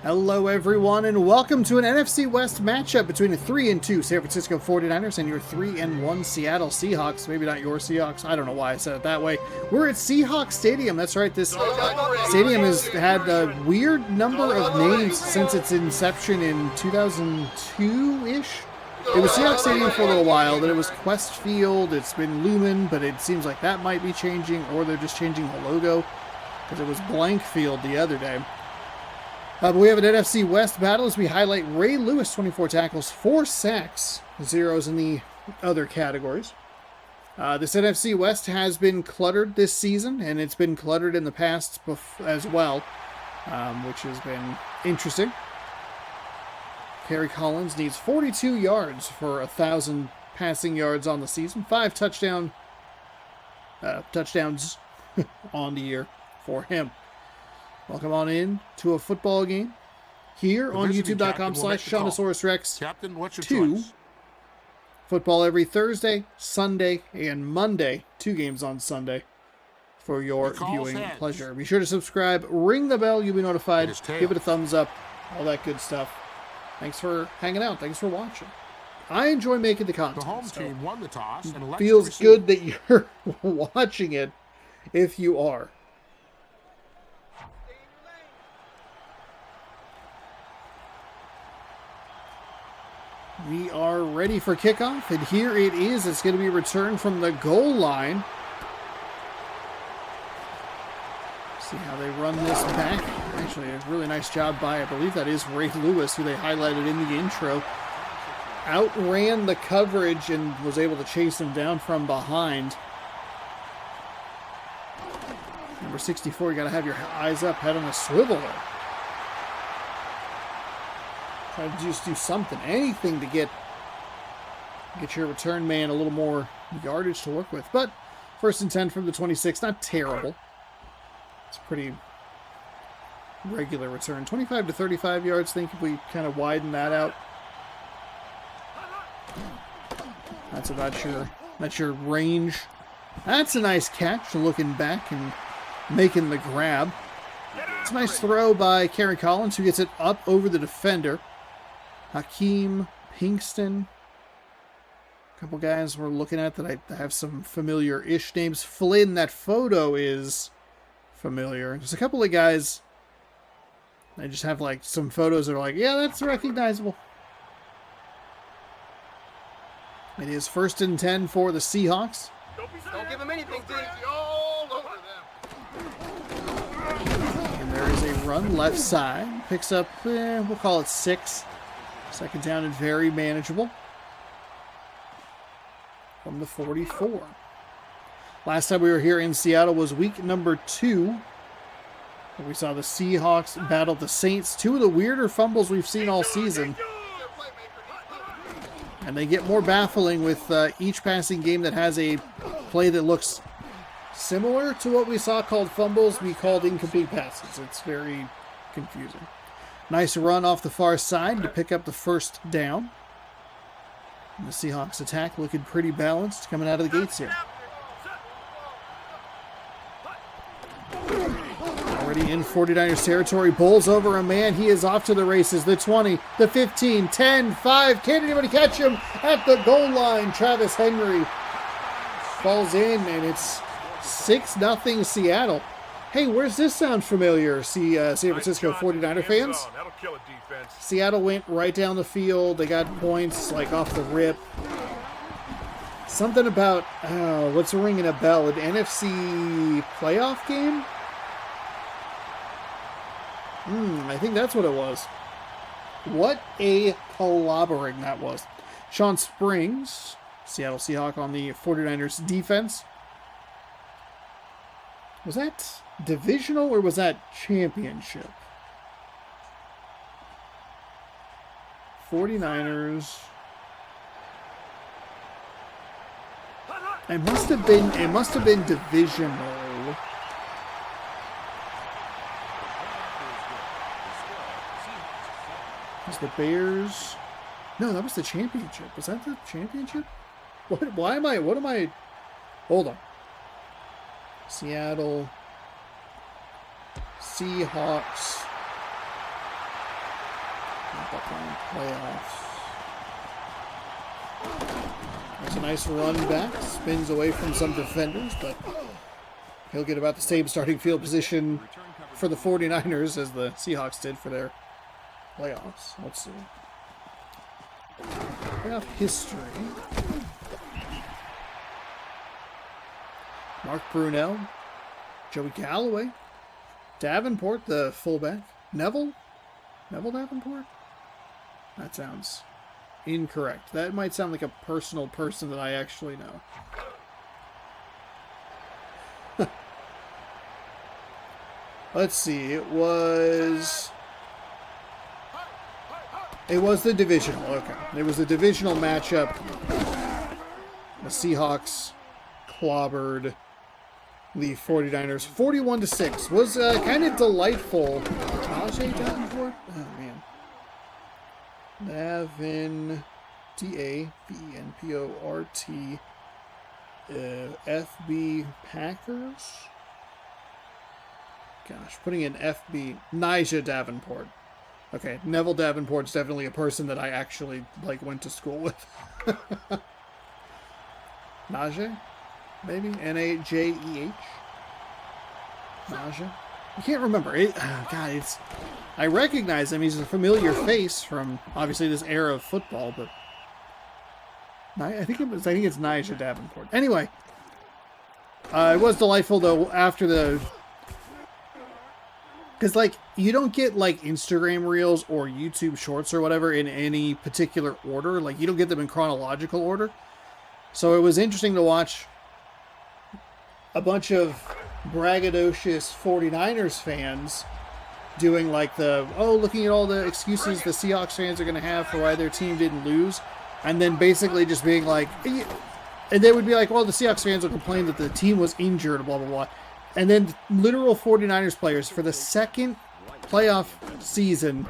Hello everyone, and welcome to an NFC West matchup between the 3-2 San Francisco 49ers and your 3-1 Seattle Seahawks. Maybe not your Seahawks, I don't know why I said it that way. We're at Seahawks Stadium, that's right, this stadium has had a weird number of names since its inception in 2002-ish. It was Seahawks Stadium for a little while, then it was Quest Field, it's been Lumen, but it seems like that might be changing, or they're just changing the logo, because it was Blank Field the other day. But we have an NFC West battle as we highlight Ray Lewis, 24 tackles, 4 sacks, zeros in the other categories. This NFC West has been cluttered this season, and it's been cluttered in the past as well, which has been interesting. Kerry Collins needs 42 yards for 1,000 passing yards on the season, 5 touchdowns on the year for him. Welcome on in to a football game here on youtube.com/Seannosaurus Rex. Captain, what's your 2. choice? Football every Thursday, Sunday, and Monday. 2 games on Sunday for your viewing pleasure. Be sure to subscribe, ring the bell, you'll be notified, give it a thumbs up, all that good stuff. Thanks for hanging out. Thanks for watching. I enjoy making the content. The home team won the toss and elected feels to good that you're watching it if you are. We are ready for kickoff, and here it is. It's going to be returned from the goal line. See how they run this back. Actually, a really nice job by, I believe that is Ray Lewis, who they highlighted in the intro. Outran the coverage and was able to chase him down from behind. Number 64, you got to have your eyes up, head on a swivel there. Try to just do something, anything to get your return man a little more yardage to work with. But 1st and 10 from the 26, not terrible. It's a pretty regular return. 25 to 35 yards, think if we kind of widen that out. That's about your range. That's a nice catch, looking back and making the grab. It's a nice throw by Kerry Collins, who gets it up over the defender. Hakeem Pinkston. A couple guys we're looking at that I have some familiar-ish names. Flynn, that photo is familiar. There's a couple of guys, I just have like some photos that are like, yeah, that's recognizable. It is 1st and 10 for the Seahawks. Don't give him anything, dude. All over them. And there is a run left side. Picks up, we'll call it 6. 2nd down and very manageable. From the 44. Last time we were here in Seattle was week number 2. We saw the Seahawks battle the Saints. 2 of the weirder fumbles we've seen all season. And they get more baffling with each passing game that has a play that looks similar to what we saw called fumbles, we called incomplete passes. It's very confusing. Nice run off the far side to pick up the 1st down. And the Seahawks attack looking pretty balanced coming out of the gates here. Already in 49ers territory, bowls over a man. He is off to the races. The 20, the 15, 10, 5. Can't anybody catch him at the goal line? Travis Henry falls in, and it's 6-0 Seattle. Hey, where's this sound familiar? See, San Francisco 49er fans? Seattle went right down the field. They got points, like, off the rip. Something about, what's ringing a bell? An NFC playoff game? I think that's what it was. What a clobbering that was. Sean Springs, Seattle Seahawk on the 49ers defense. Was that divisional or was that championship? 49ers. It must have been divisional. Was the Bears? No, that was the championship. Was that the championship? What am I? Hold on. Seattle Seahawks Playoffs. That's a nice run back. Spins away from some defenders, but he'll get about the same starting field position for the 49ers as the Seahawks did for their playoffs. Let's see. Playoff history. Mark Brunell, Joey Galloway, Davenport, the fullback, Neville Davenport? That sounds incorrect. That might sound like a personal person that I actually know. Let's see, it was the divisional, okay. It was the divisional matchup. The Seahawks clobbered the 49ers 41-6. Was kind of delightful. Najee Davenport? Oh, man. Davenport. FB Packers? Gosh, putting in FB. Najee Davenport. Okay, Neville Davenport's definitely a person that I actually, went to school with. Najee? Maybe? Najeh? Najee? I can't remember. I recognize him. He's a familiar face from, obviously, this era of football, but I think it's Najee Davenport. Anyway, it was delightful, though, after the... Because, you don't get, Instagram Reels or YouTube Shorts or whatever in any particular order. You don't get them in chronological order. So it was interesting to watch a bunch of braggadocious 49ers fans doing, looking at all the excuses the Seahawks fans are going to have for why their team didn't lose. And then basically just being and they would be like, well, the Seahawks fans will complain that the team was injured, blah, blah, blah. And then literal 49ers players for the second playoff season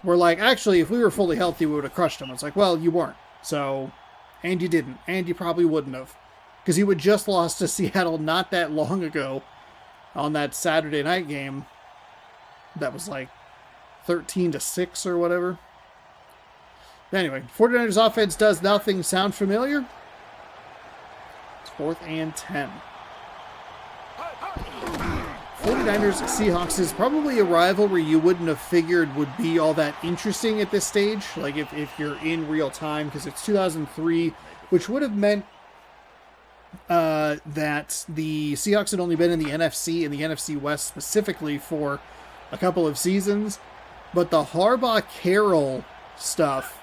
were like, actually, if we were fully healthy, we would have crushed them. It's like, well, you weren't. So, and you didn't. And you probably wouldn't have. Because you had just lost to Seattle not that long ago on that Saturday night game. That was 13-6 or whatever. Anyway, 49ers offense does nothing. Sound familiar? It's 4th and 10. 49ers Seahawks is probably a rivalry you wouldn't have figured would be all that interesting at this stage, if you're in real time, because it's 2003, which would have meant that the Seahawks had only been in the NFC and the NFC West specifically for a couple of seasons, but the Harbaugh-Carroll stuff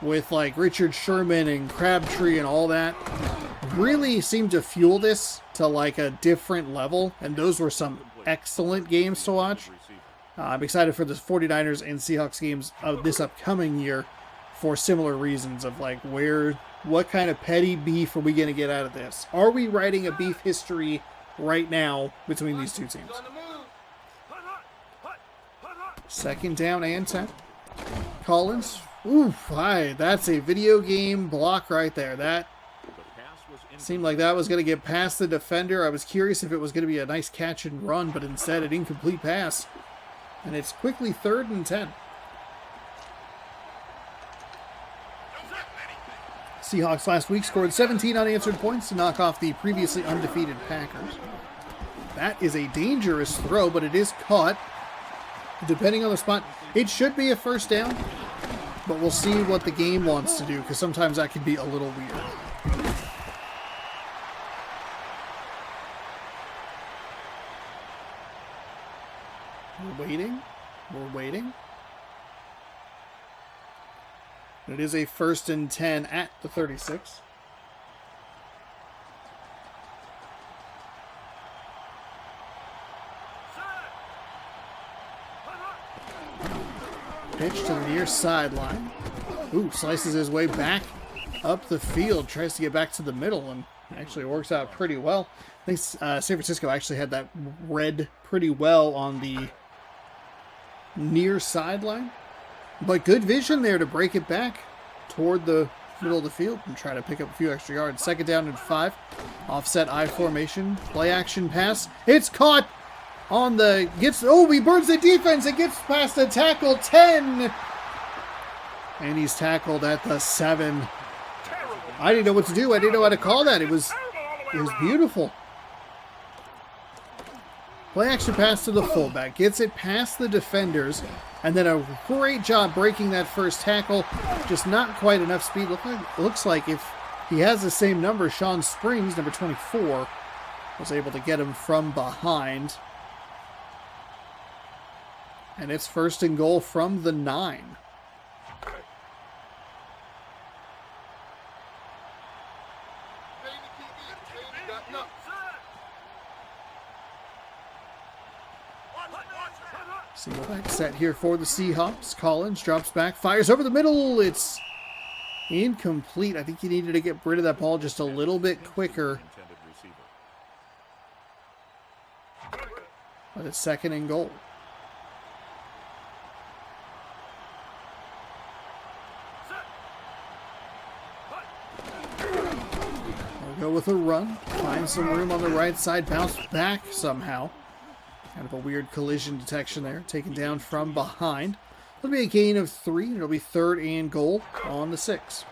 with Richard Sherman and Crabtree and all that really seemed to fuel this to a different level, and those were some excellent games to watch. I'm excited for the 49ers and Seahawks games of this upcoming year for similar reasons of what kind of petty beef are we going to get out of this? Are we writing a beef history right now between these two teams? 2nd down and 10. Collins. Oof, that's a video game block right there. That seemed like that was going to get past the defender. I was curious if it was going to be a nice catch and run, but instead an incomplete pass. And it's quickly 3rd and 10. Seahawks last week scored 17 unanswered points to knock off the previously undefeated Packers. That is a dangerous throw, but it is caught. Depending on the spot, it should be a 1st down, but we'll see what the game wants to do, because sometimes that can be a little weird. We're waiting. It is a 1st and 10 at the 36. Pitch to the near sideline. Ooh, slices his way back up the field. Tries to get back to the middle and actually works out pretty well. I think San Francisco actually had that read pretty well on the near sideline. But good vision there to break it back toward the middle of the field and try to pick up a few extra yards. 2nd down and 5. Offset I formation. Play action pass. It's caught on the... he burns the defense. It gets past the tackle. 10. And he's tackled at the 7. I didn't know what to do. I didn't know how to call that. It was beautiful. Play action pass to the fullback. Gets it past the defenders. And then a great job breaking that first tackle. Just not quite enough speed. Looks like if he has the same number, Sean Springs, number 24, was able to get him from behind. And it's 1st and goal from the 9. Single back set here for the Seahawks. Collins drops back, fires over the middle. It's incomplete. I think he needed to get rid of that ball just a little bit quicker. But it's 2nd and goal. We'll go with a run. Find some room on the right side. Bounce back somehow. Kind of a weird collision detection there. Taken down from behind. It'll be a gain of 3. It'll be 3rd and goal on the 6.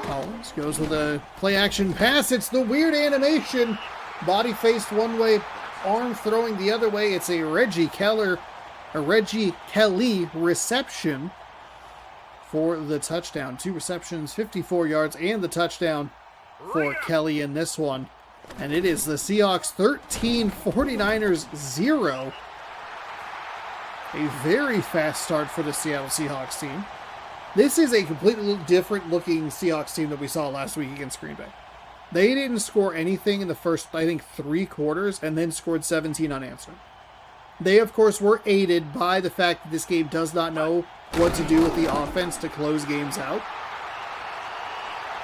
Collins goes with a play action pass. It's the weird animation. Body faced one way, arm throwing the other way. It's a Reggie Kelly reception for the touchdown. 2 receptions, 54 yards, and the touchdown for Kelly in this one. And it is the Seahawks 13, 49ers 0. A very fast start for the Seattle Seahawks team. This is a completely different looking Seahawks team that we saw last week against Green Bay. They didn't score anything in the first, I think, 3 quarters, and then scored 17 unanswered. They, of course, were aided by the fact that this game does not know what to do with the offense to close games out.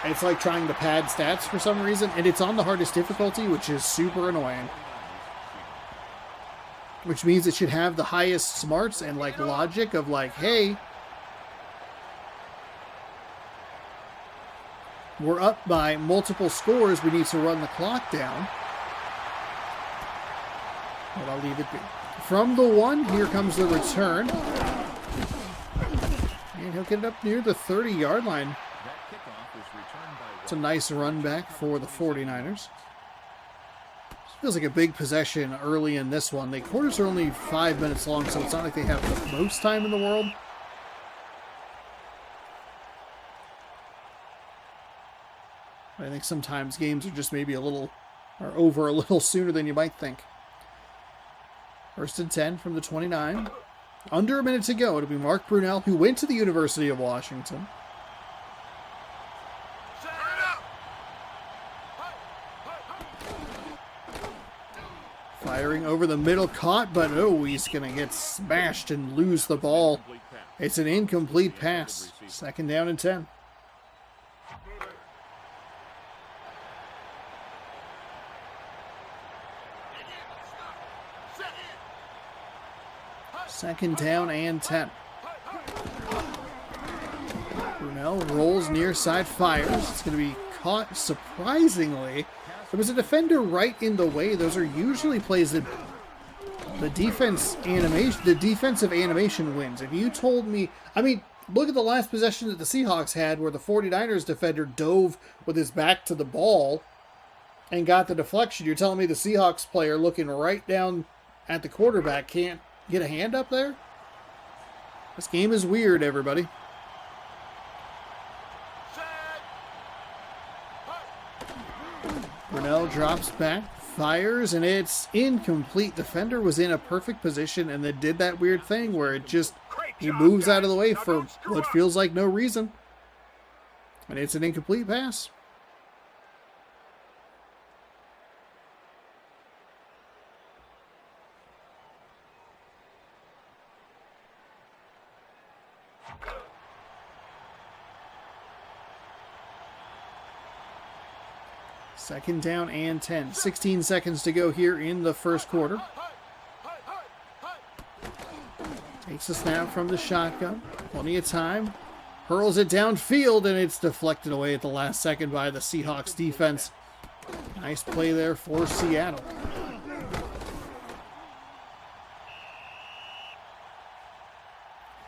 It's like trying to pad stats for some reason, and it's on the hardest difficulty, which is super annoying. Which means it should have the highest smarts and like logic of like, hey, we're up by multiple scores, we need to run the clock down. But I'll leave it be. From the 1, here comes the return. And he'll get it up near the 30-yard line. It's a nice run back for the 49ers. Feels like a big possession early in this one. The quarters are only 5 minutes long, so it's not like they have the most time in the world. I think sometimes games are just maybe are over a little sooner than you might think. 1st and 10 from the 29. Under a minute to go. It'll be Mark Brunell, who went to the University of Washington. Firing over the middle, caught, but oh, he's going to get smashed and lose the ball. It's an incomplete pass. 2nd down and 10. Second down and 10. Brunell rolls near side, fires. It's going to be caught surprisingly. There was a defender right in the way. Those are usually plays that the defensive animation wins. If you told me, I mean, look at the last possession that the Seahawks had where the 49ers defender dove with his back to the ball and got the deflection. You're telling me the Seahawks player looking right down at the quarterback can't get a hand up there? This game is weird, everybody. Brunell drops back, fires, and it's incomplete. Defender was in a perfect position and then did that weird thing where he moves out of the way for what feels like no reason. And it's an incomplete pass. Second down and 10. 16 seconds to go here in the first quarter. Takes a snap from the shotgun. Plenty of time. Hurls it downfield, and it's deflected away at the last second by the Seahawks defense. Nice play there for Seattle.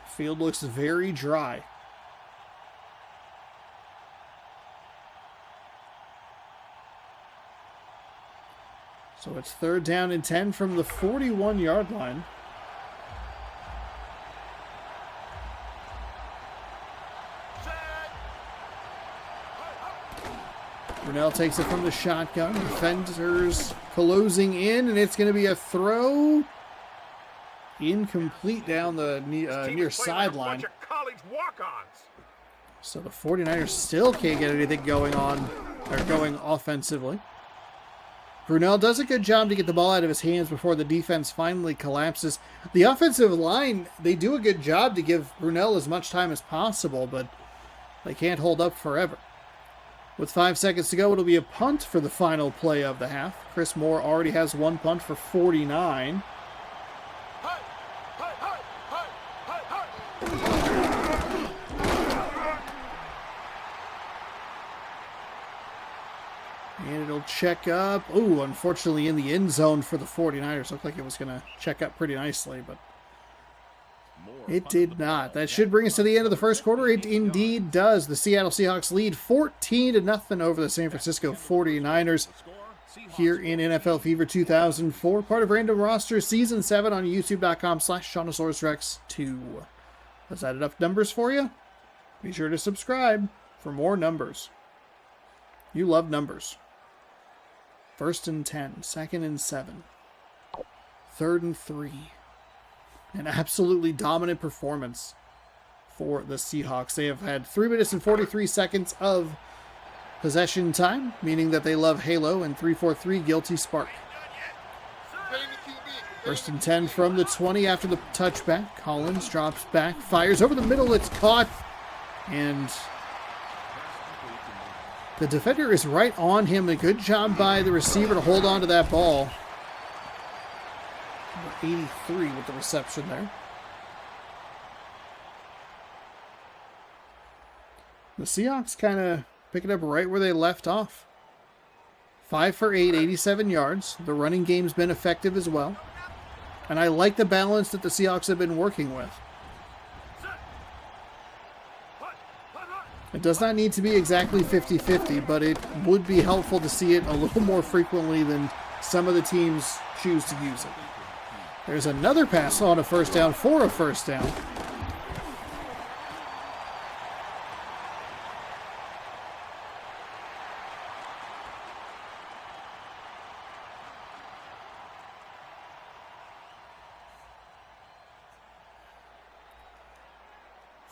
Field looks very dry. So it's 3rd down and 10 from the 41-yard line. Brunell takes it from the shotgun. Defenders closing in, and it's going to be a throw. Incomplete down the near sideline. So the 49ers still can't get anything going offensively. Brunell does a good job to get the ball out of his hands before the defense finally collapses. The offensive line, they do a good job to give Brunell as much time as possible, but they can't hold up forever. With 5 seconds to go, it'll be a punt for the final play of the half. Chris Moore already has one punt for 49. And it'll check up. Ooh, unfortunately in the end zone for the 49ers. Looked like it was going to check up pretty nicely, but it did not. That should bring us to the end of the first quarter. It indeed does. The Seattle Seahawks lead 14-0 over the San Francisco 49ers here in NFL Fever 2004. Part of Random Roster Season 7 on youtube.com/SeannosaurusRex2. Has that enough numbers for you? Be sure to subscribe for more numbers. You love numbers. 1st and 10, 2nd and 7, 3rd and 3. An absolutely dominant performance for the Seahawks. They have had 3 minutes and 43 seconds of possession time, meaning that they love Halo and 343 Guilty Spark. 1st and 10 from the 20 after the touchback. Collins drops back, fires over the middle. It's caught, and the defender is right on him. A good job by the receiver to hold on to that ball. 83 with the reception there. The Seahawks kind of pick it up right where they left off. 5 for 8, 87 yards. The running game's been effective as well. And I like the balance that the Seahawks have been working with. It does not need to be exactly 50-50, but it would be helpful to see it a little more frequently than some of the teams choose to use it. There's another pass on a first down for a first down.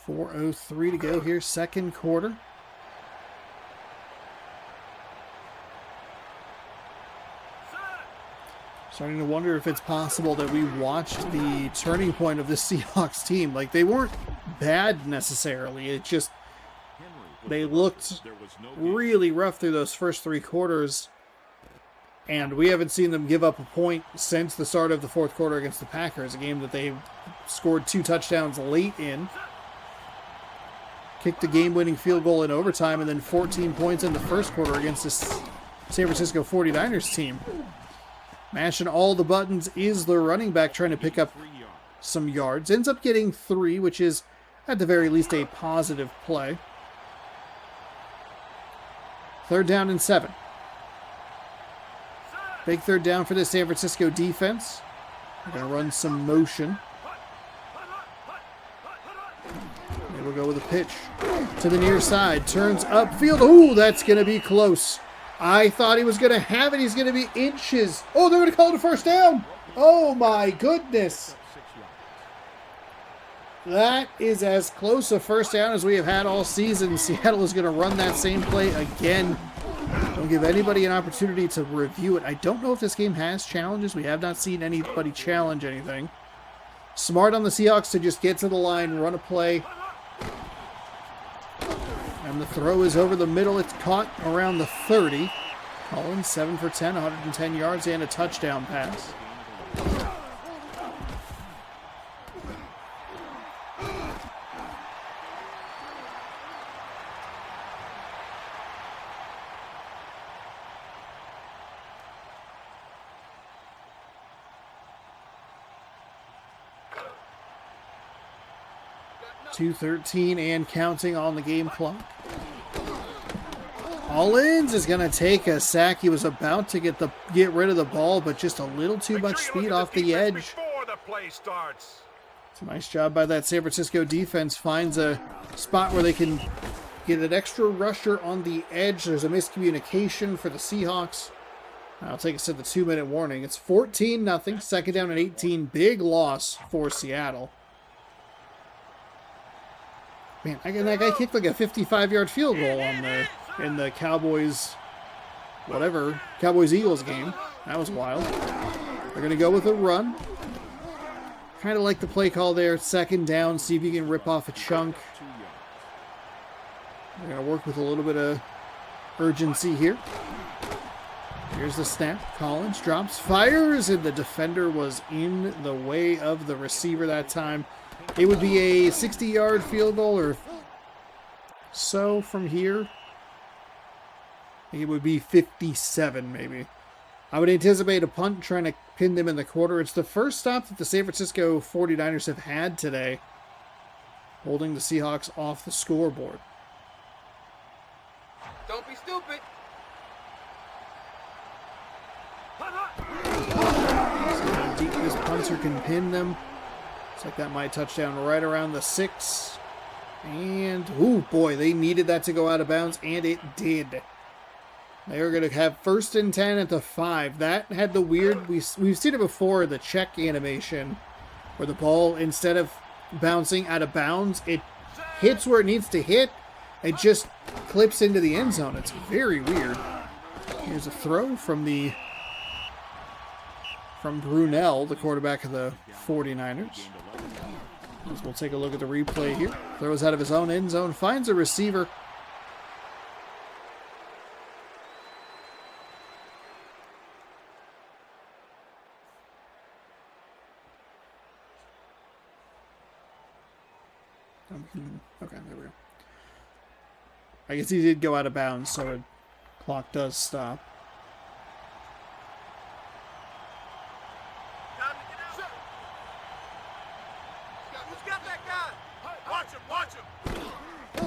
.403 to go here, second quarter. Starting to wonder if it's possible that we watched the turning point of this Seahawks team. Like, they weren't bad necessarily. It just, they looked really rough through those first 3 quarters. And we haven't seen them give up a point since the start of the 4th quarter against the Packers, a game that they scored 2 touchdowns late in. Kicked the game-winning field goal in overtime, and then 14 points in the first quarter against this San Francisco 49ers team. Mashing all the buttons is the running back trying to pick up some yards. Ends up getting 3, which is at the very least a positive play. 3rd down and 7. Big 3rd down for the San Francisco defense. They're going to run some motion. They will go with a pitch to the near side. Turns upfield. Ooh, that's going to be close. I thought he was going to have it. He's going to be inches. Oh, they're going to call it a first down. Oh, my goodness. That is as close a first down as we have had all season. Seattle is going to run that same play again. Don't give anybody an opportunity to review it. I don't know if this game has challenges. We have not seen anybody challenge anything. Smart on the Seahawks to just get to the line, run a play. And the throw is over the middle. It's caught around the 30. Collins, 7 for 10, 110 yards and a touchdown pass. 2:13 and counting on the game clock. Hollins is going to take a sack. He was about to get rid of the ball, but just a little too much speed off the edge. It's a nice job by that San Francisco defense. Finds a spot where they can get an extra rusher on the edge. There's a miscommunication for the Seahawks. I'll take us to the 2-minute warning. It's 14-0. Second down and 18. Big loss for Seattle. Man, that guy kicked like a 55-yard field goal in the Cowboys Eagles game. That was wild. They're going to go with a run. Kind of like the play call there. Second down. See if you can rip off a chunk. They're going to work with a little bit of urgency here. Here's the snap. Collins drops, fires, and the defender was in the way of the receiver that time. It would be a 60-yard field goal or so from here. I think it would be 57 maybe. I would anticipate a punt trying to pin them in the quarter. It's the first stop that the San Francisco 49ers have had today, holding the Seahawks off the scoreboard. Don't be stupid. See how deep this punter can pin them. Looks like that might touch down right around the 6. And, ooh, boy, they needed that to go out of bounds, and it did. They were going to have 1st and 10 at the 5. That had the weird, we've seen it before, the check animation, where the ball, instead of bouncing out of bounds, it hits where it needs to hit. It just clips into the end zone. It's very weird. Here's a throw from Brunell, the quarterback of the 49ers. As we'll take a look at the replay here. Throws out of his own end zone, finds a receiver. Okay, there we go. I guess he did go out of bounds, so the clock does stop.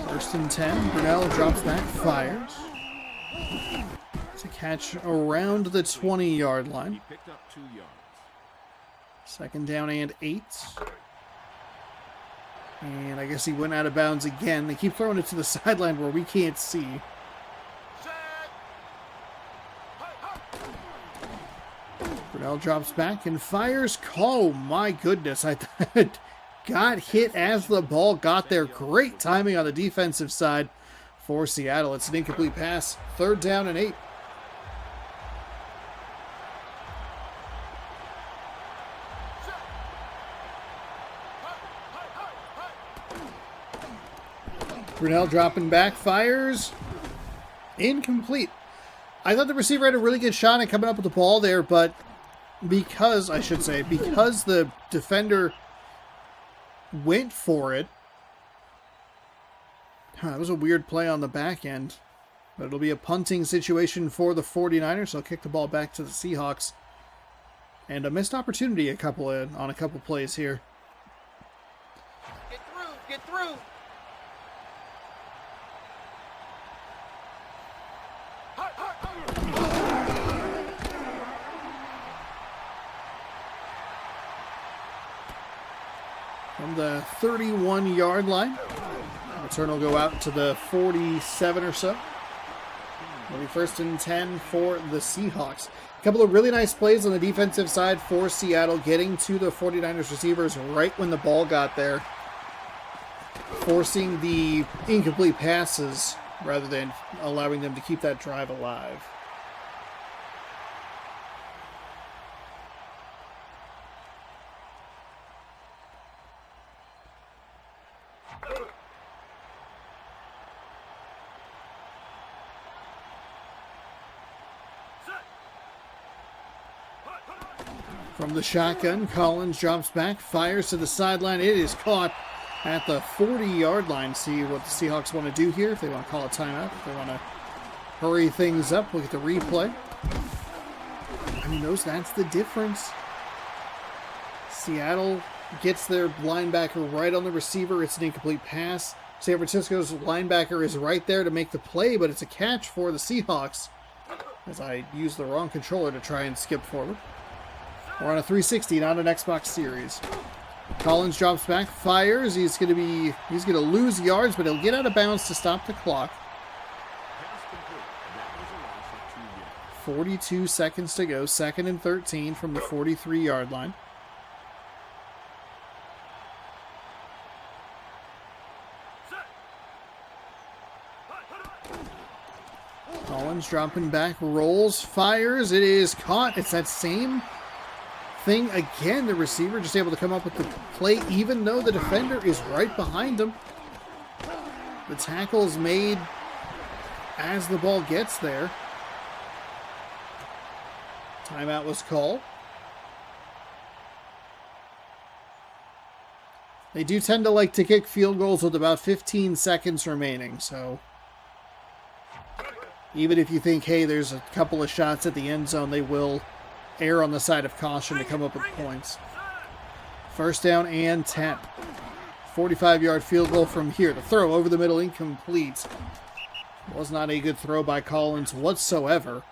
First and 10. Brunell drops back, fires. It's a catch around the 20-yard line. He picked up 2 yards. Second down and 8. And I guess he went out of bounds again. They keep throwing it to the sideline where we can't see. Brunell drops back and fires. Oh my goodness. I thought got hit as the ball got there. Great timing on the defensive side for Seattle. It's an incomplete pass. Third down and 8. Brunell dropping back, fires. Incomplete. I thought the receiver had a really good shot at coming up with the ball there, but because the defender went for it. That was a weird play on the back end. But it'll be a punting situation for the 49ers. They'll kick the ball back to the Seahawks. And a missed opportunity on a couple plays here. Get through, get through. From the 31-yard line. Return will go out to the 47 or so. It'll be 1st and 10 for the Seahawks. A couple of really nice plays on the defensive side for Seattle, getting to the 49ers receivers right when the ball got there, forcing the incomplete passes rather than allowing them to keep that drive alive. From the shotgun, Collins drops back, fires to the sideline. It is caught at the 40-yard line. See what the Seahawks want to do here. If they want to call a timeout, if they want to hurry things up, look at the replay. I mean, that's the difference. Seattle gets their linebacker right on the receiver. It's an incomplete pass. San Francisco's linebacker is right there to make the play, but it's a catch for the Seahawks as I use the wrong controller to try and skip forward. We're on a 360, not an Xbox Series. Collins drops back, fires. He's going to lose yards, but he'll get out of bounds to stop the clock. 42 seconds to go, 2nd and 13 from the 43-yard line. Collins dropping back, rolls, fires. It is caught. It's that same thing again. The receiver just able to come up with the play, even though the defender is right behind him. The tackle is made as the ball gets there. Timeout was called. They do tend to like to kick field goals with about 15 seconds remaining, so even if you think, hey, there's a couple of shots at the end zone, they will err on the side of caution to come up with points. 1st down and 10. 45-yard field goal from here. The throw over the middle, incomplete. Was not a good throw by Collins whatsoever.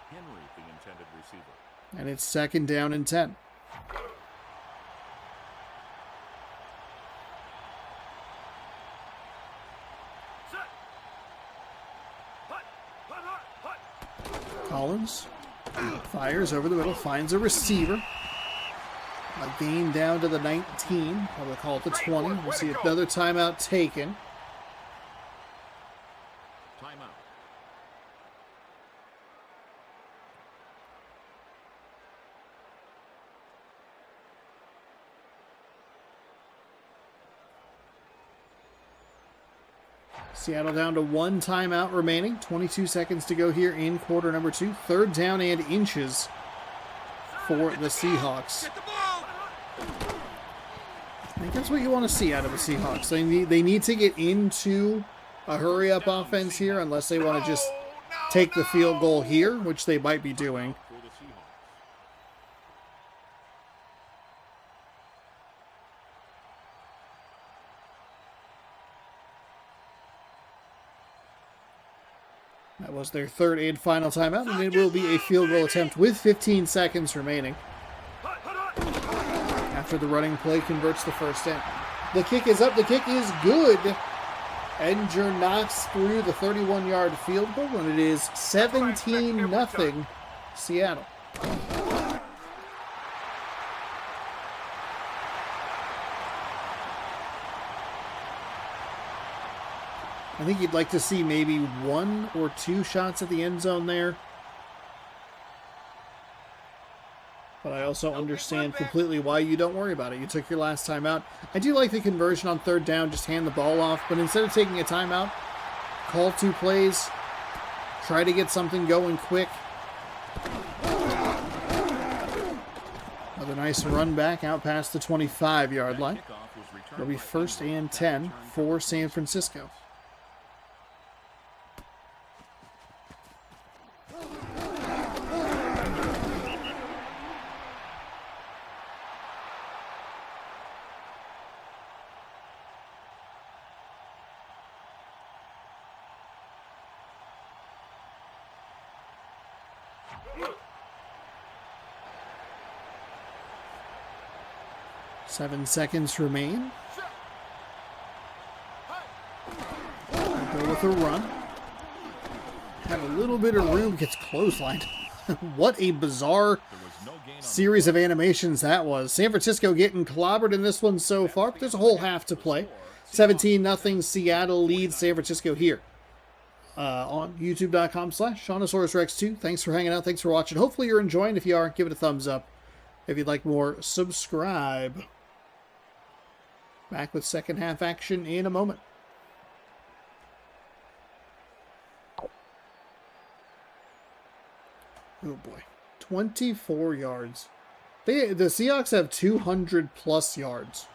And it's 2nd down and 10. Collins fires over the middle, finds a receiver. A gain down to the 19. I will call it the 20. We'll see another timeout taken. Timeout. Seattle down to 1 timeout remaining. 22 seconds to go here in quarter number 2. 3rd down and inches for the Seahawks. I think that's what you want to see out of the Seahawks. They need to get into a hurry-up offense here unless they want to just take the field goal here, which they might be doing. That was their 3rd and final timeout, and it will be a field goal attempt with 15 seconds remaining. After the running play converts the 1st down. The kick is up. The kick is good. Edger knocks through the 31-yard field goal, and it is 17-0 Seattle. I think you'd like to see maybe 1 or 2 shots at the end zone there. But I also understand completely why you don't worry about it. You took your last time out. I do like the conversion on 3rd down, just hand the ball off. But instead of taking a timeout, call 2 plays. Try to get something going quick. Another nice run back out past the 25-yard line. It'll be 1st and 10 for San Francisco. Seven seconds remain. Go with a run. Have a little bit of room. Gets clotheslined. What a bizarre series of animations that was. San Francisco getting clobbered in this one so far, but there's a whole half to play. 17-0 Seattle leads San Francisco here. On youtube.com/Seannosaurus Rex 2. Thanks for hanging out. Thanks for watching. Hopefully you're enjoying. If you are, give it a thumbs up. If you'd like more, subscribe. Back with second half action in a moment. Oh boy. 24 yards. The Seahawks have 200 plus yards.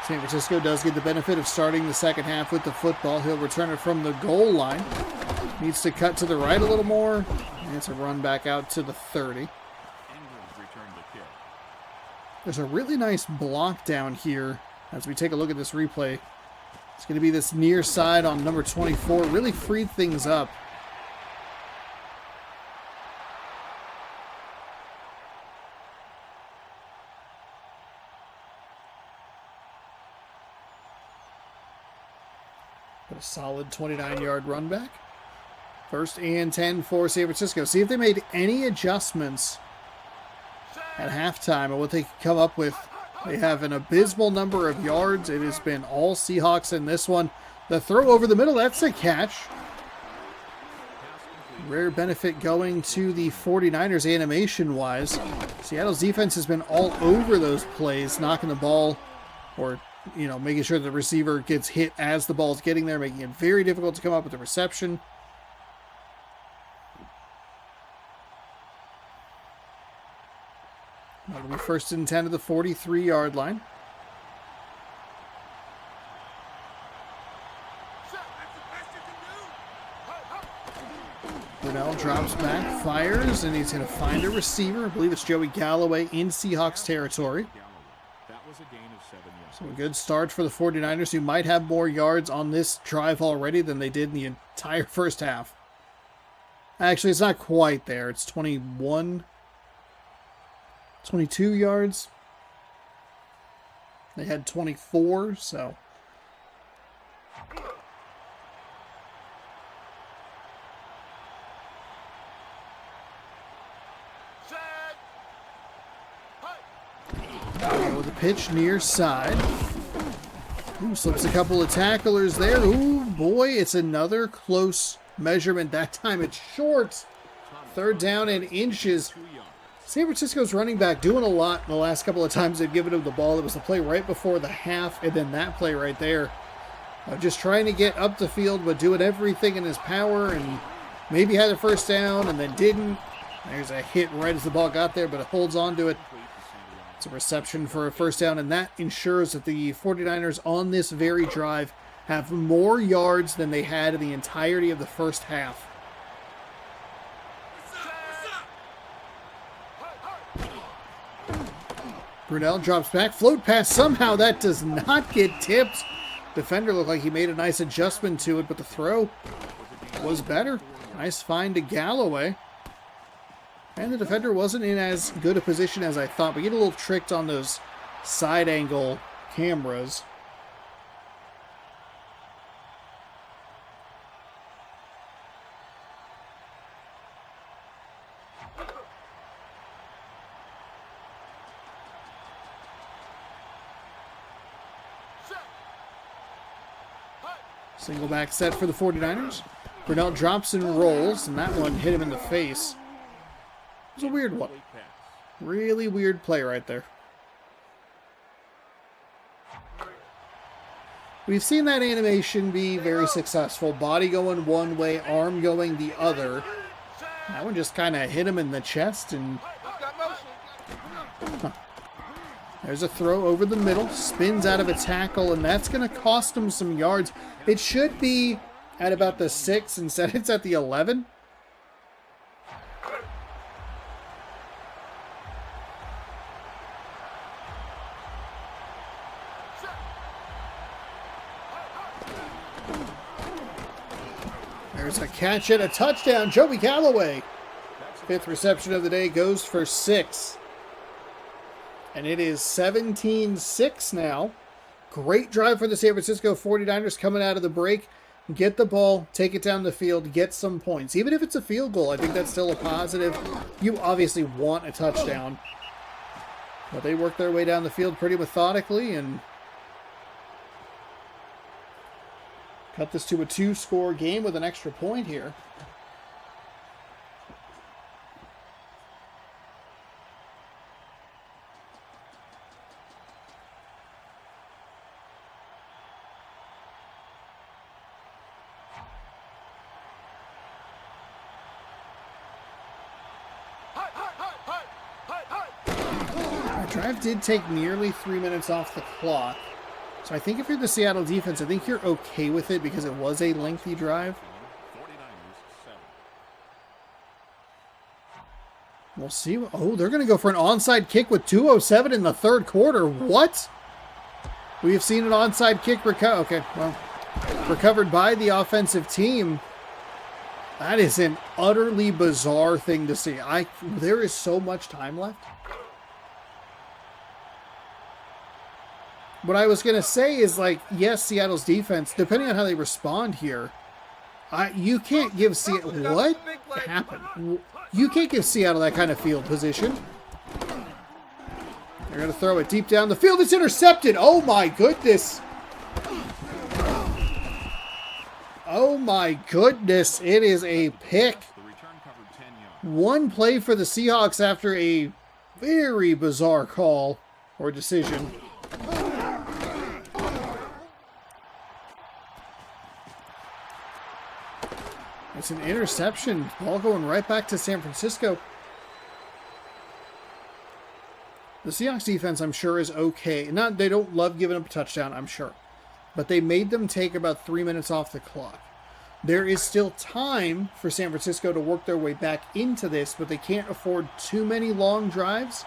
San Francisco does get the benefit of starting the second half with the football. He'll return it from the goal line. Needs to cut to the right a little more. And it's a run back out to the 30. There's a really nice block down here as we take a look at this replay. It's going to be this near side on number 24. Really freed things up. But a solid 29-yard run back. 1st and 10 for San Francisco. See if they made any adjustments at halftime and what they could come up with. They have an abysmal number of yards. It has been all Seahawks in this one. The throw over the middle, that's a catch. Rare benefit going to the 49ers animation-wise. Seattle's defense has been all over those plays, knocking the ball or, you know, making sure the receiver gets hit as the ball's getting there, making it very difficult to come up with the reception. That'll be 1st and 10 to the 43-yard line. Brunell drops back, fires, and he's going to find a receiver. I believe it's Joey Galloway in Seahawks territory. So a good start for the 49ers, who might have more yards on this drive already than they did in the entire first half. Actually, it's not quite there. It's 22 yards. They had 24, so. With a pitch near side. Ooh, slips a couple of tacklers there. Ooh, boy, it's another close measurement. That time it's short. 3rd down and inches. San Francisco's running back doing a lot the last couple of times they've given him the ball. It was the play right before the half, and then that play right there. Just trying to get up the field, but doing everything in his power, and maybe had a 1st down and then didn't. There's a hit right as the ball got there, but it holds on to it. It's a reception for a 1st down, and that ensures that the 49ers on this very drive have more yards than they had in the entirety of the first half. Brunell drops back, float pass. Somehow that does not get tipped. Defender looked like he made a nice adjustment to it, but the throw was better. Nice find to Galloway. And the defender wasn't in as good a position as I thought. We get a little tricked on those side angle cameras. Single back set for the 49ers. Brunell drops and rolls, and that one hit him in the face. It was a weird one. Really weird play right there. We've seen that animation be very successful. Body going one way, arm going the other. That one just kind of hit him in the chest, and there's a throw over the middle. Spins out of a tackle, and that's going to cost him some yards. It should be at about the 6. Instead, it's at the 11. There's a catch and a touchdown. Joey Galloway. 5th reception of the day, goes for 6. And it is 17-6 now. Great drive for the San Francisco 49ers coming out of the break. Get the ball, take it down the field, get some points. Even if it's a field goal, I think that's still a positive. You obviously want a touchdown. But they work their way down the field pretty methodically and cut this to a 2-score game with an extra point here. Drive did take nearly 3 minutes off the clock. So I think if you're the Seattle defense, I think you're okay with it because it was a lengthy drive. We'll see. Oh, they're going to go for an onside kick with 2:07 in the third quarter. What? We have seen an onside kick recover. Okay, well, recovered by the offensive team. That is an utterly bizarre thing to see. There is so much time left. What I was going to say is, like, yes, Seattle's defense, depending on how they respond here, you can't give Seattle... What happened? You can't give Seattle that kind of field position. They're going to throw it deep down the field. It's intercepted. Oh, my goodness. Oh, my goodness. It is a pick. One play for the Seahawks after a very bizarre call or decision. It's an interception. Ball going right back to San Francisco. The Seahawks defense, I'm sure, is okay. They don't love giving up a touchdown, I'm sure. But they made them take about 3 minutes off the clock. There is still time for San Francisco to work their way back into this, but they can't afford too many long drives.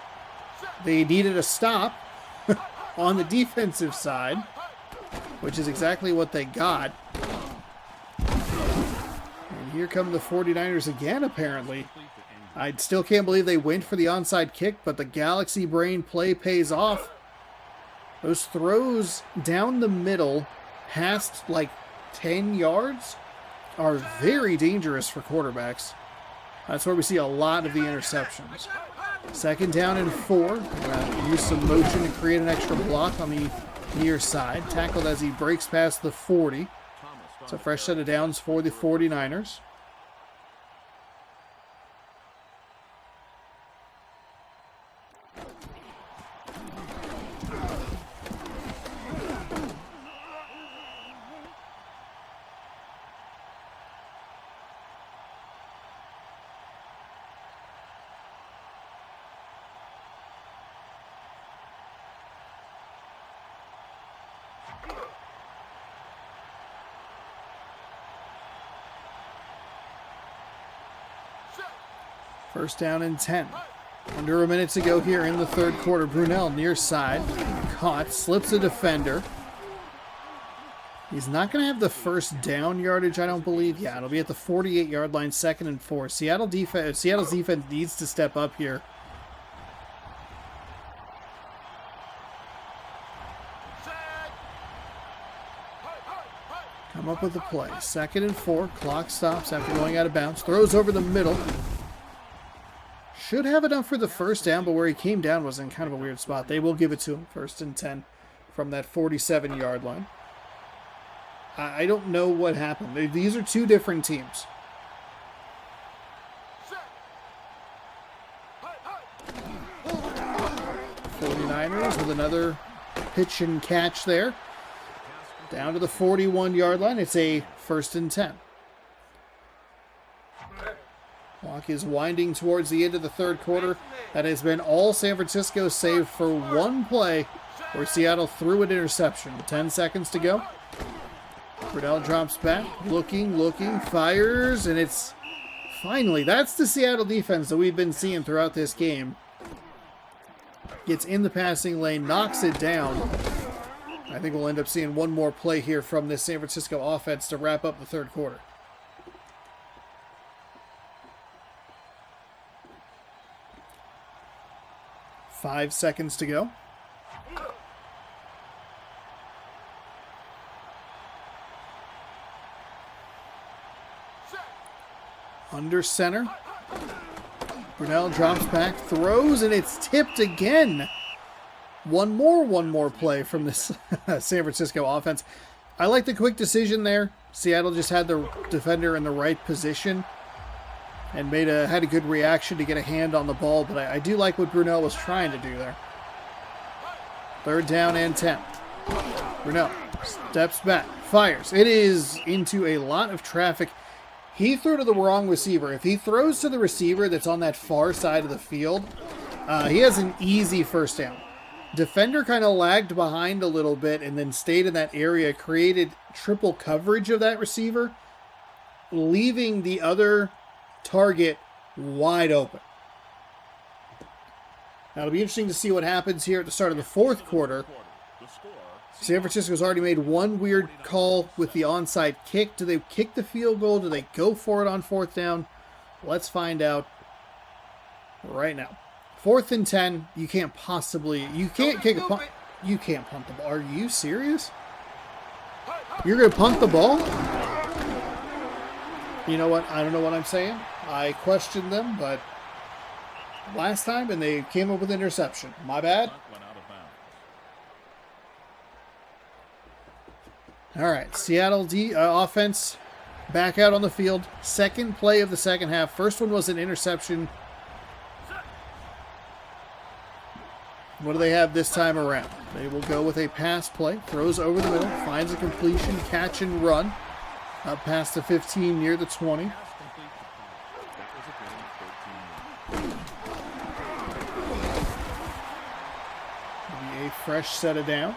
They needed a stop on the defensive side, which is exactly what they got. And here come the 49ers again, apparently. I still can't believe they went for the onside kick, but the Galaxy Brain play pays off. Those throws down the middle, past like 10 yards, are very dangerous for quarterbacks. That's where we see a lot of the interceptions. 2nd down and 4. Use some motion to create an extra block on the near side. Tackled as he breaks past the 40. It's a fresh set of downs for the 49ers. First down and 10. Under a minute to go here in the third quarter. Brunell near side. Caught. Slips a defender. He's not going to have the first down yardage, I don't believe. Yeah, it'll be at the 48-yard line, 2nd and 4. Seattle's defense needs to step up here. Come up with a play. 2nd and 4. Clock stops after going out of bounds. Throws over the middle. Should have enough for the first down, but where he came down was in kind of a weird spot. They will give it to him. 1st and 10 from that 47-yard line. I don't know what happened. These are two different teams. '49ers with another pitch and catch there. Down to the 41-yard line. It's a 1st and 10. Clock is winding towards the end of the third quarter. That has been all San Francisco save for one play where Seattle threw an interception. 10 seconds to go. Brunell drops back, looking, fires, and it's finally, that's the Seattle defense that we've been seeing throughout this game. Gets in the passing lane, knocks it down. I think we'll end up seeing one more play here from this San Francisco offense to wrap up the third quarter. Five seconds to go. Under center. Brunell drops back, throws, and it's tipped again. One more play from this San Francisco offense. I like the quick decision there. Seattle just had the defender in the right position and had a good reaction to get a hand on the ball, but I do like what Brunell was trying to do there. 3rd down and 10. Brunell steps back, fires. It is into a lot of traffic. He threw to the wrong receiver. If he throws to the receiver that's on that far side of the field, he has an easy first down. Defender kind of lagged behind a little bit and then stayed in that area, created triple coverage of that receiver, leaving the other target wide open. Now, it'll be interesting to see what happens here at the start of the fourth quarter. San Francisco's already made one weird call with the onside kick. Do they kick the field goal? Do they go for it on fourth down? Let's find out right now. 4th and 10. You can't possibly... You can't kick a punt. You can't punt the ball. Are you serious? You're going to punt the ball? You know what? I don't know what I'm saying. I questioned them, but last time, and they came up with an interception. My bad. All right, Seattle offense back out on the field. Second play of the second half. First one was an interception. What do they have this time around? They will go with a pass play. Throws over the middle. Finds a completion, catch and run. Up past the 15 near the 20. Maybe a fresh set of downs.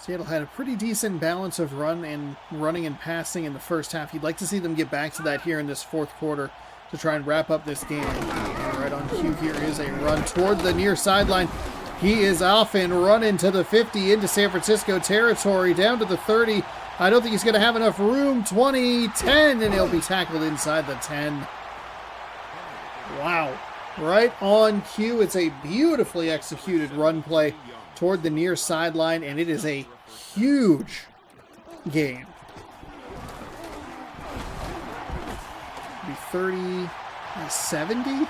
Seattle had a pretty decent balance of running and passing in the first half. You'd like to see them get back to that here in this fourth quarter to try and wrap up this game. And right on cue here is a run toward the near sideline. He is off and running to the 50 into San Francisco territory, down to the 30. I don't think he's going to have enough room. 20, 10, and he'll be tackled inside the 10. Wow. Right on cue. It's a beautifully executed run play toward the near sideline, and it is a huge gain. Be 30, 70?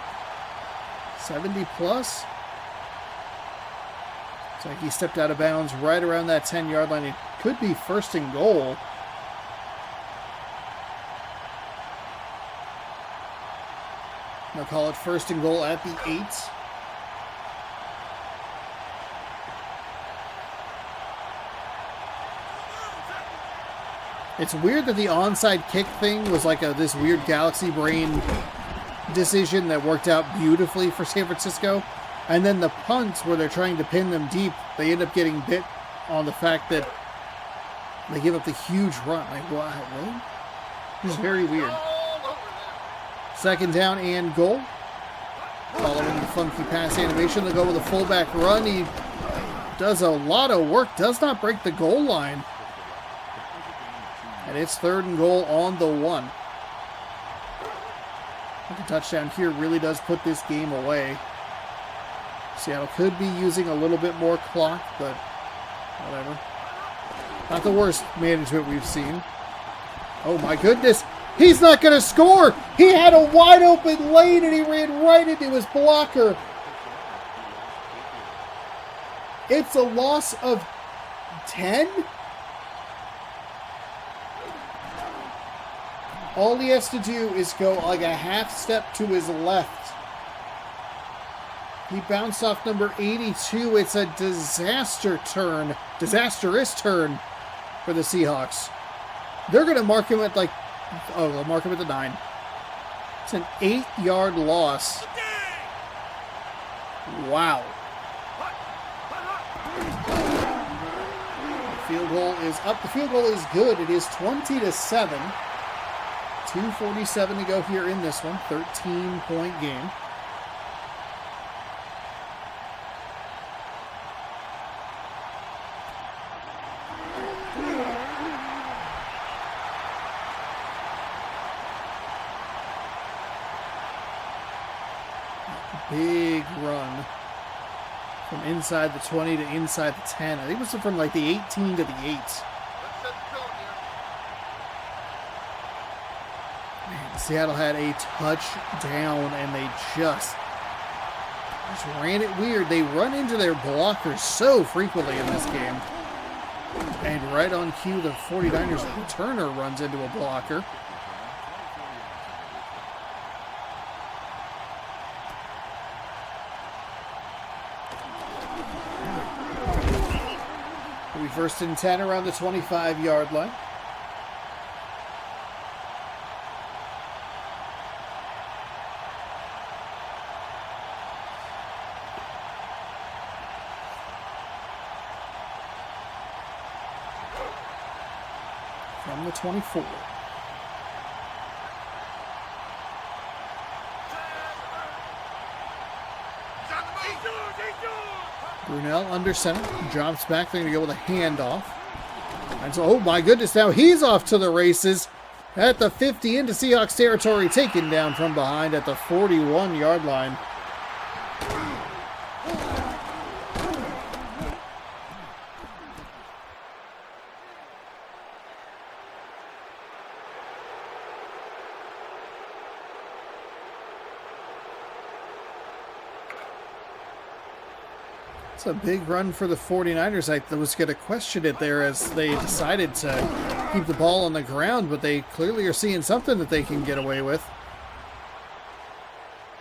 70 plus? It's like he stepped out of bounds right around that 10-yard line. It could be first and goal. They'll call it first and goal at the 8. It's weird that the onside kick thing was like this weird galaxy brain decision that worked out beautifully for San Francisco. And then the punts where they're trying to pin them deep, they end up getting bit on the fact that they give up the huge run. Like, what? Really? It's very weird. Second down and goal. Following the funky pass animation, they'll go with a fullback run. He does a lot of work, does not break the goal line. And it's third and goal on the 1. The touchdown here really does put this game away. Seattle could be using a little bit more clock, but whatever. Not the worst management we've seen. Oh my goodness. He's not going to score. He had a wide open lane and he ran right into his blocker. It's a loss of 10? All he has to do is go like a half step to his left. He bounced off number 82. It's a disastrous turn for the Seahawks. They're going to mark him at they'll mark him at the 9. It's an 8-yard loss. Wow. The field goal is up. The field goal is good. It is 20-7. 2:47 to go here in this one. 13-point game. Big run from inside the 20 to inside the 10. I think it was from like the 18 to the 8. Seattle had a touchdown, and they just ran it weird. They run into their blockers so frequently in this game. And right on cue, the 49ers returner runs into a blocker. It'll be first and 10 around the 25-yard line. from the 24. Brunel under center, drops back. They're going to go with a handoff. And so, oh my goodness, now he's off to the races at the 50 into Seahawks territory, taken down from behind at the 41-yard line. It's a big run for the 49ers. I was going to question it there as they decided to keep the ball on the ground, but they clearly are seeing something that they can get away with.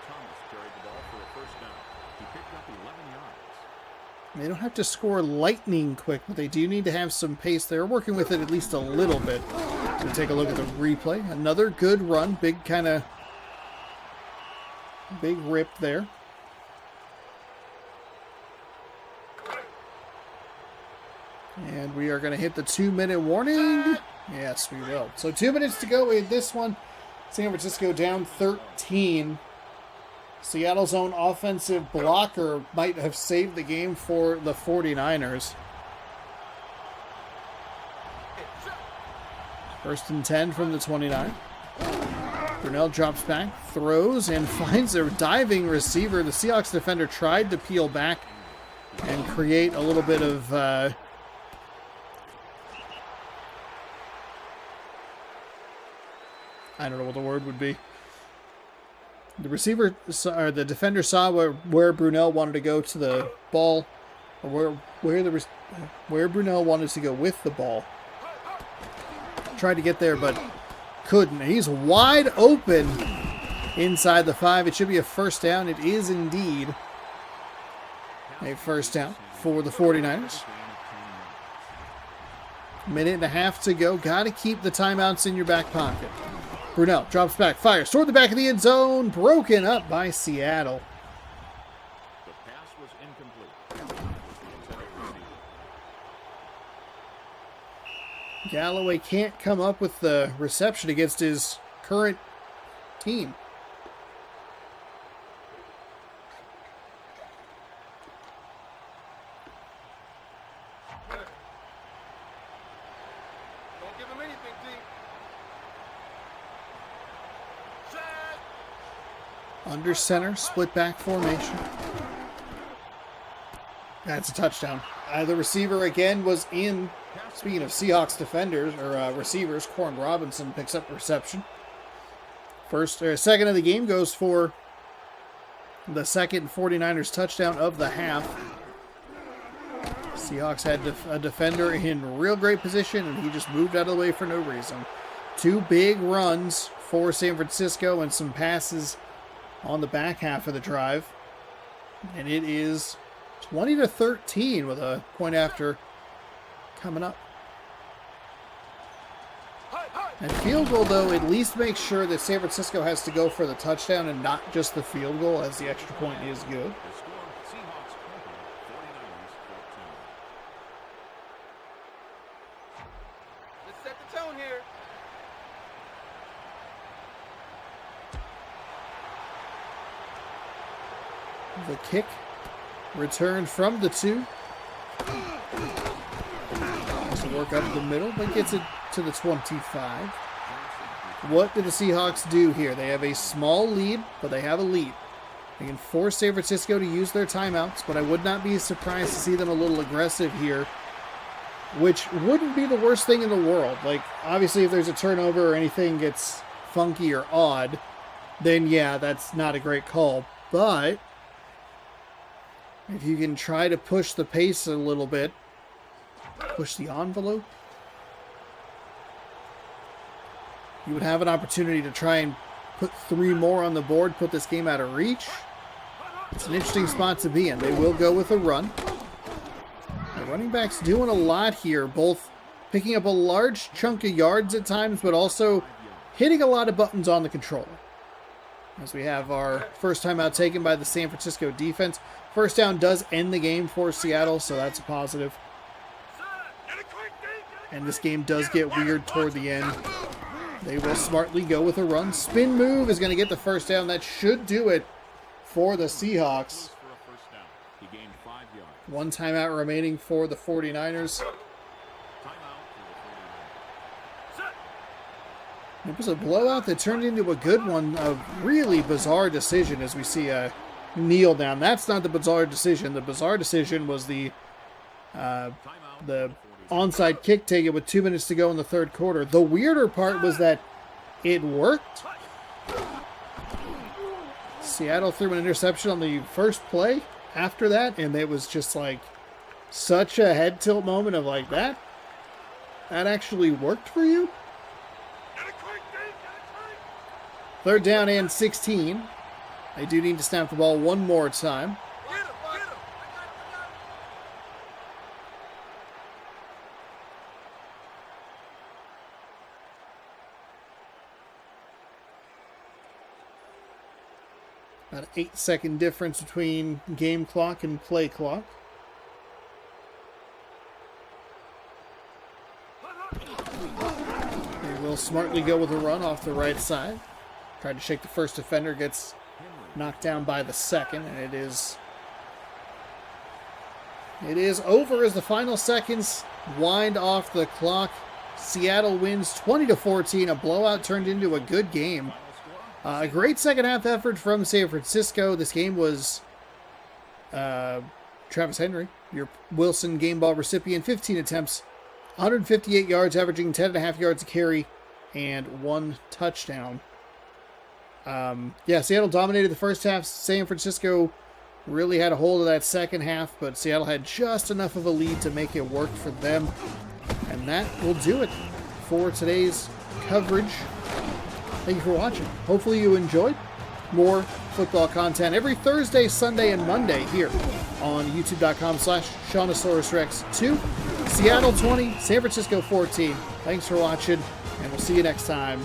Thomas carried the ball for a first down. He picked up 11 yards. They don't have to score lightning quick, but they do need to have some pace. They're working with it at least a little bit. So take a look at the replay. Another good run. Big rip there. And we are going to hit the 2-minute warning. Yes, we will. So 2 minutes to go in this one. San Francisco down 13. Seattle's own offensive blocker might have saved the game for the 49ers. First and 10 from the 29. Brunel drops back, throws, and finds a diving receiver. The Seahawks defender tried to peel back and create a little bit of... I don't know what the word would be. The receiver, or the defender, saw where Brunel wanted to go to the ball, or where Brunel wanted to go with the ball. Tried to get there, but couldn't. He's wide open inside the 5. It should be a first down. It is indeed a first down for the 49ers. Minute and a half to go. Got to keep the timeouts in your back pocket. Brunel drops back, fires toward the back of the end zone, broken up by Seattle. The pass was incomplete. Galloway can't come up with the reception against his current team. Don't give him anything, D. Under center, split back formation. That's a touchdown. The receiver again was in. Speaking of Seahawks defenders or receivers, Corn Robinson picks up reception. Second of the game goes for the second 49ers touchdown of the half. Seahawks had a defender in real great position, and he just moved out of the way for no reason. 2 big runs for San Francisco and some passes on the back half of the drive. And it is 20-13 with a point after coming up. And field goal, though, at least makes sure that San Francisco has to go for the touchdown and not just the field goal, as the extra point is good. The score, Seahawks 20, 49ers 14. Let's set the tone here. The kick returned from the 2. Has to work up the middle, but gets it to the 25. What do the Seahawks do here? They have a small lead, but they have a lead. They can force San Francisco to use their timeouts, but I would not be surprised to see them a little aggressive here, which wouldn't be the worst thing in the world. Like, obviously, if there's a turnover or anything gets funky or odd, then yeah, that's not a great call. But if you can try to push the pace a little bit, push the envelope, you would have an opportunity to try and put 3 more on the board, put this game out of reach. It's an interesting spot to be in. They will go with a run. The running back's doing a lot here, both picking up a large chunk of yards at times, but also hitting a lot of buttons on the controller. As we have our first timeout taken by the San Francisco defense. First down does end the game for Seattle, so that's a positive. And this game does get weird toward the end. They will smartly go with a run. Spin move is going to get the first down. That should do it for the Seahawks. For a first down. He gained 5 yards. One timeout remaining for the 49ers. Timeout for the 49ers. It was a blowout that turned into a good one. A really bizarre decision as we see a kneel down. That's not the bizarre decision. The bizarre decision was the onside kick taken with 2 minutes to go in the third quarter. The weirder part was that it worked. Seattle threw an interception on the first play after that, and it was just like such a head tilt moment of like that actually worked for you. Third down and 16. They do need to snap the ball one more time. About an 8-second difference between game clock and play clock. They will smartly go with a run off the right side. Tried to shake the first defender, gets knocked down by the second, and it is over as the final seconds wind off the clock. Seattle wins 20-14. A blowout turned into a good game. A great second half effort from San Francisco. This game was Travis Henry, your Wilson game ball recipient, 15 attempts, 158 yards, averaging 10.5 yards a carry, and 1 touchdown. Seattle dominated the first half. San Francisco really had a hold of that second half, but Seattle had just enough of a lead to make it work for them. And that will do it for today's coverage. Thank you for watching. Hopefully you enjoyed. More football content every Thursday, Sunday, and Monday here on youtube.com/SeannosaurusRex2. Seattle 20, San Francisco 14. Thanks for watching, and we'll see you next time.